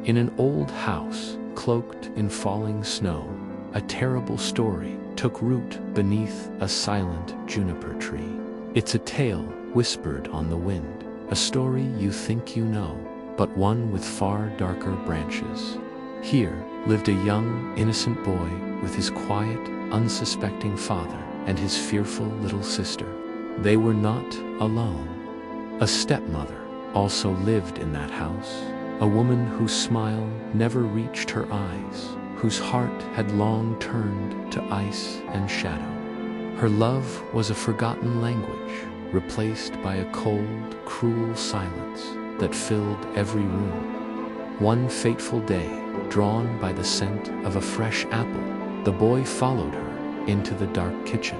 In an old house, cloaked in falling snow, a terrible story took root beneath a silent juniper tree. It's a tale whispered on the wind, a story you think you know, but one with far darker branches. Here lived a young, innocent boy with his quiet, unsuspecting father and his fearful little sister. They were not alone. A stepmother also lived in that house, a woman whose smile never reached her eyes, whose heart had long turned to ice and shadow. Her love was a forgotten language, replaced by a cold, cruel silence that filled every room. One fateful day, drawn by the scent of a fresh apple, the boy followed her into the dark kitchen.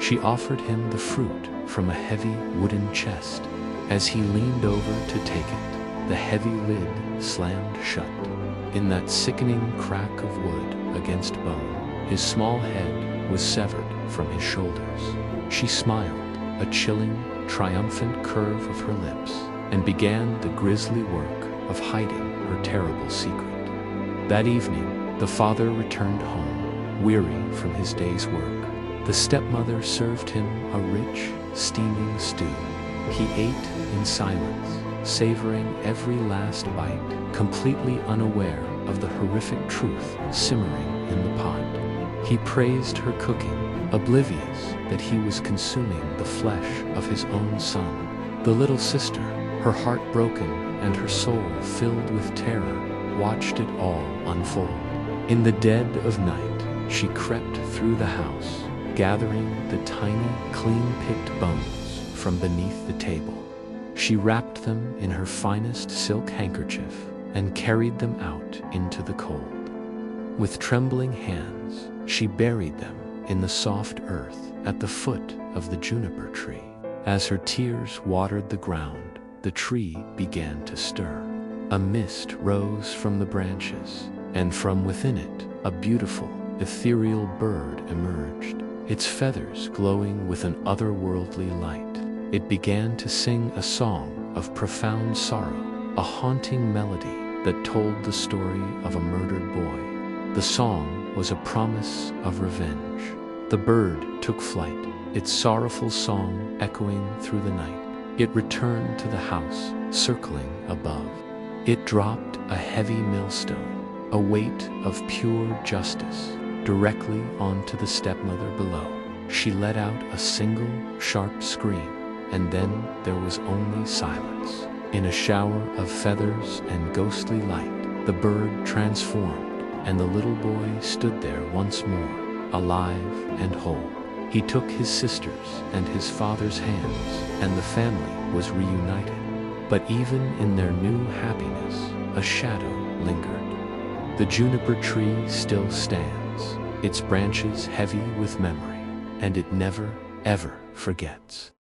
She offered him the fruit from a heavy wooden chest. As he leaned over to take it, the heavy lid slammed shut. In that sickening crack of wood against bone, his small head was severed from his shoulders. She smiled, a chilling, triumphant curve of her lips, and began the grisly work of hiding her terrible secret. That evening, the father returned home, weary from his day's work. The stepmother served him a rich, steaming stew. He ate in silence, savoring every last bite, completely unaware of the horrific truth simmering in the pot. He praised her cooking, oblivious that he was consuming the flesh of his own son. The little sister, her heart broken and her soul filled with terror, watched it all unfold. In the dead of night, she crept through the house, gathering the tiny, clean-picked bones from beneath the table. She wrapped them in her finest silk handkerchief and carried them out into the cold. With trembling hands, she buried them in the soft earth at the foot of the juniper tree. As her tears watered the ground, the tree began to stir. A mist rose from the branches, and from within it, a beautiful, ethereal bird emerged, its feathers glowing with an otherworldly light. It began to sing a song of profound sorrow, a haunting melody that told the story of a murdered boy. The song was a promise of revenge. The bird took flight, its sorrowful song echoing through the night. It returned to the house, circling above. It dropped a heavy millstone, a weight of pure justice, directly onto the stepmother below. She let out a single, sharp scream, and then there was only silence. In a shower of feathers and ghostly light, the bird transformed, and the little boy stood there once more, alive and whole. He took his sister's and his father's hands, and the family was reunited. But even in their new happiness, a shadow lingered. The juniper tree still stands, its branches heavy with memory, and it never, ever forgets.